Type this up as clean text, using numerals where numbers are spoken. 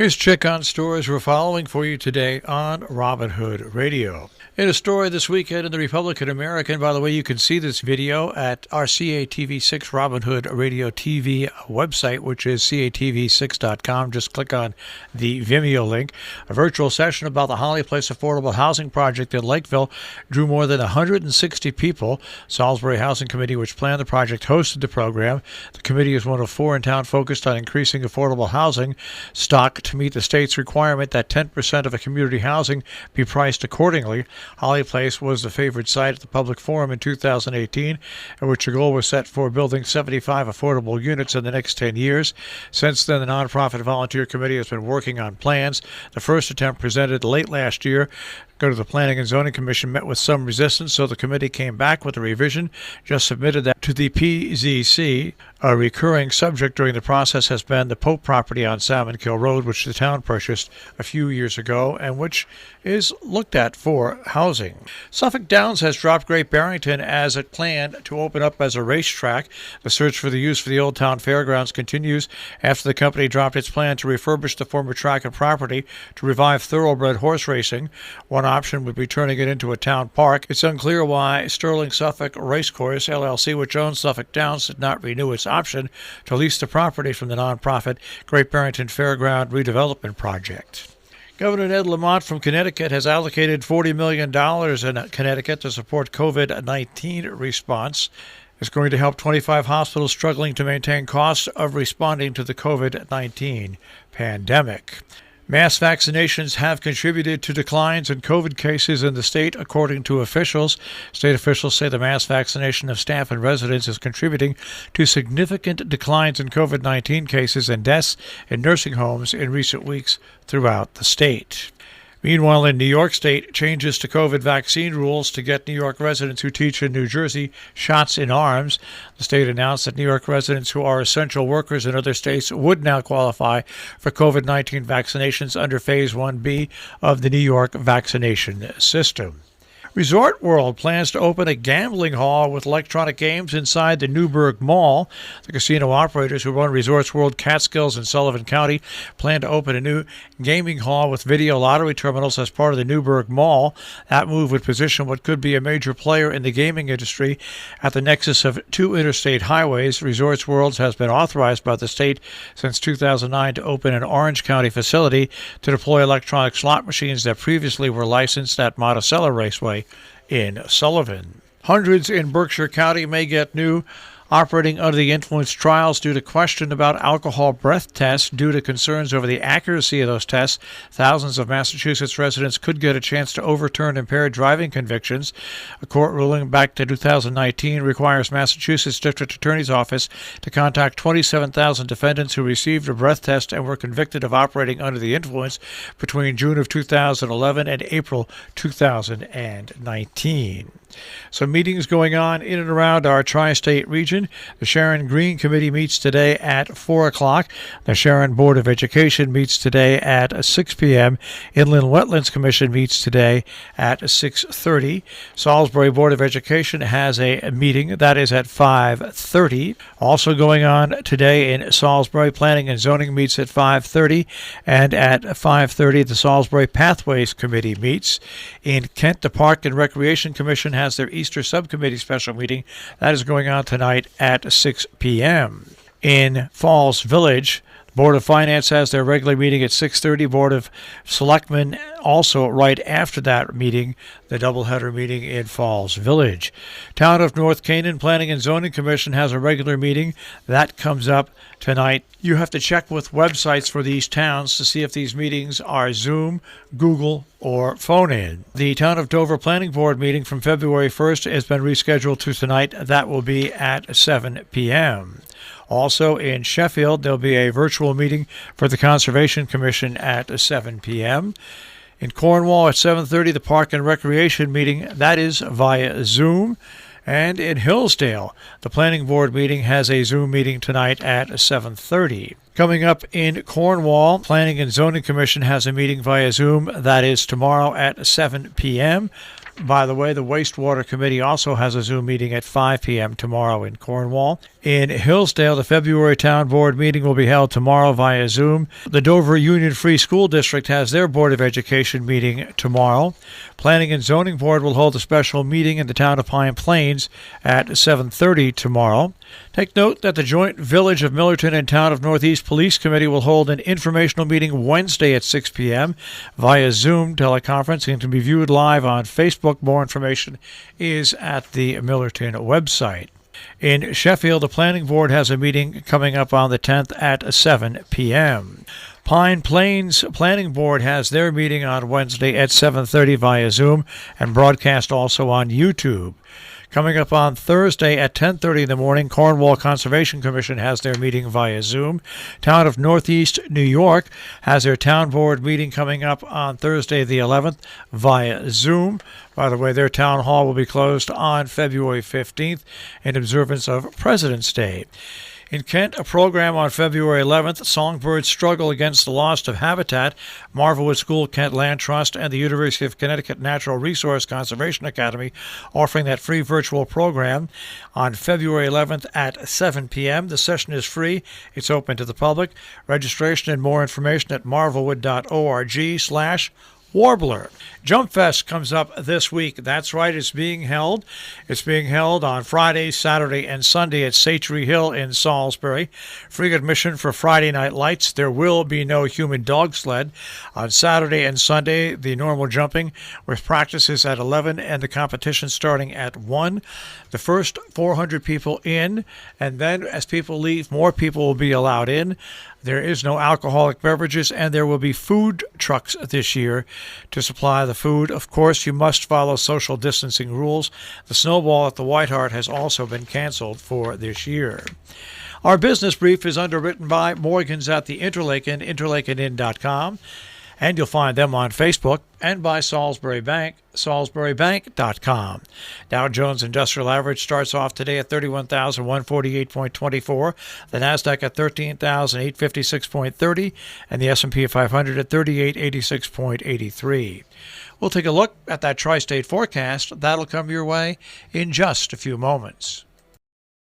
Here's Chick on Stores we're following for you today on Robin Hood Radio. In a story this weekend in the Republican American, by the way, you can see this video at our CATV6 Robin Hood Radio TV website, which is catv6.com. Just click on the Vimeo link. A virtual session about the Holly Place Affordable Housing Project in Lakeville drew more than 160 people. Salisbury Housing Committee, which planned the project, hosted the program. The committee is one of four in town focused on increasing affordable housing stock to meet the state's requirement that 10% of a community housing be priced accordingly. Holly Place was the favored site at the public forum in 2018, in which a goal was set for building 75 affordable units in the next 10 years. Since then, the nonprofit volunteer committee has been working on plans. The first attempt, presented late last year, go to the Planning and Zoning Commission, met with some resistance, so the committee came back with a revision, just submitted that to the PZC. A recurring subject during the process has been the Pope property on Salmon Kill Road, which the town purchased a few years ago and which is looked at for housing. Suffolk Downs has dropped Great Barrington as it planned to open up as a racetrack. The search for the use for the Old Town Fairgrounds continues after the company dropped its plan to refurbish the former track and property to revive thoroughbred horse racing. One option would be turning it into a town park. It's unclear why Sterling Suffolk Racecourse LLC, which owns Suffolk Downs, did not renew its option to lease the property from the nonprofit Great Barrington Fairground Redevelopment Project. Governor Ned Lamont from Connecticut has allocated $40 million in Connecticut to support COVID-19 response. It's going to help 25 hospitals struggling to maintain costs of responding to the COVID-19 pandemic. Mass vaccinations have contributed to declines in COVID cases in the state, according to officials. State officials say the mass vaccination of staff and residents is contributing to significant declines in COVID-19 cases and deaths in nursing homes in recent weeks throughout the state. Meanwhile, in New York State, changes to COVID vaccine rules to get New York residents who teach in New Jersey shots in arms. The state announced that New York residents who are essential workers in other states would now qualify for COVID-19 vaccinations under Phase 1B of the New York vaccination system. Resort World plans to open a gambling hall with electronic games inside the Newburgh Mall. The casino operators who run Resorts World Catskills in Sullivan County plan to open a new gaming hall with video lottery terminals as part of the Newburgh Mall. That move would position what could be a major player in the gaming industry at the nexus of two interstate highways. Resorts World has been authorized by the state since 2009 to open an Orange County facility to deploy electronic slot machines that previously were licensed at Monticello Raceway in Sullivan. Hundreds in Berkshire County may get new operating under the influence trials due to question about alcohol breath tests. Due to concerns over the accuracy of those tests, thousands of Massachusetts residents could get a chance to overturn impaired driving convictions. A court ruling back to 2019 requires Massachusetts District Attorney's Office to contact 27,000 defendants who received a breath test and were convicted of operating under the influence between June of 2011 and April 2019. Some meetings going on in and around our tri-state region. The Sharon Green Committee meets today at 4 o'clock. The Sharon Board of Education meets today at 6 p.m. Inland Wetlands Commission meets today at 6:30. Salisbury Board of Education has a meeting that is at 5:30. Also going on today in Salisbury, Planning and Zoning meets at 5:30, and at 5:30 the Salisbury Pathways Committee meets. In Kent, the Park and Recreation Commission has their Easter Subcommittee special meeting. That is going on tonight at 6 p.m. In Falls Village, Board of Finance has their regular meeting at 6:30. Board of Selectmen also right after that meeting, the doubleheader meeting in Falls Village. Town of North Canaan Planning and Zoning Commission has a regular meeting. That comes up tonight. You have to check with websites for these towns to see if these meetings are Zoom, Google, or phone-in. The Town of Dover Planning Board meeting from February 1st has been rescheduled to tonight. That will be at 7 p.m. Also in Sheffield, there'll be a virtual meeting for the Conservation Commission at 7 p.m. In Cornwall at 7:30, the Park and Recreation meeting, that is via Zoom. And in Hillsdale, the Planning Board meeting has a Zoom meeting tonight at 7:30. Coming up in Cornwall, Planning and Zoning Commission has a meeting via Zoom. That is tomorrow at 7 p.m. By the way, the Wastewater Committee also has a Zoom meeting at 5 p.m. tomorrow in Cornwall. In Hillsdale, the February Town Board meeting will be held tomorrow via Zoom. The Dover Union Free School District has their Board of Education meeting tomorrow. Planning and Zoning Board will hold a special meeting in the town of Pine Plains at 7:30 tomorrow. Take note that the joint Village of Millerton and Town of Northeast Police Committee will hold an informational meeting Wednesday at 6 p.m. via Zoom teleconference and can be viewed live on Facebook. More information is at the Millerton website. In Sheffield, the Planning Board has a meeting coming up on the 10th at 7 p.m. Pine Plains Planning Board has their meeting on Wednesday at 7:30 via Zoom and broadcast also on YouTube. Coming up on Thursday at 10:30 in the morning, Cornwall Conservation Commission has their meeting via Zoom. Town of Northeast New York has their town board meeting coming up on Thursday the 11th via Zoom. By the way, their town hall will be closed on February 15th in observance of President's Day. In Kent, a program on February 11th, Songbirds Struggle Against the Loss of Habitat, Marvelwood School, Kent Land Trust, and the University of Connecticut Natural Resource Conservation Academy offering that free virtual program on February 11th at 7 p.m. The session is free. It's open to the public. Registration and more information at marvelwood.org/Warbler. Jump Fest comes up this week. That's right, it's being held. It's being held on Friday, Saturday, and Sunday at Satory Hill in Salisbury. Free admission for Friday night lights. There will be no human dog sled. On Saturday and Sunday, the normal jumping with practices at 11 and the competition starting at 1. The first 400 people in, and then as people leave, more people will be allowed in. There is no alcoholic beverages, and there will be food trucks this year to supply the food. Of course, you must follow social distancing rules. The Snowball at the White Hart has also been canceled for this year. Our business brief is underwritten by Morgans at the Interlaken, interlakenin.com, and you'll find them on Facebook, and by Salisbury Bank, salisburybank.com. Dow Jones Industrial Average starts off today at 31,148.24, the Nasdaq at 13,856.30, and the S&P 500 at 3886.83. We'll take a look at that tri-state forecast. That'll come your way in just a few moments.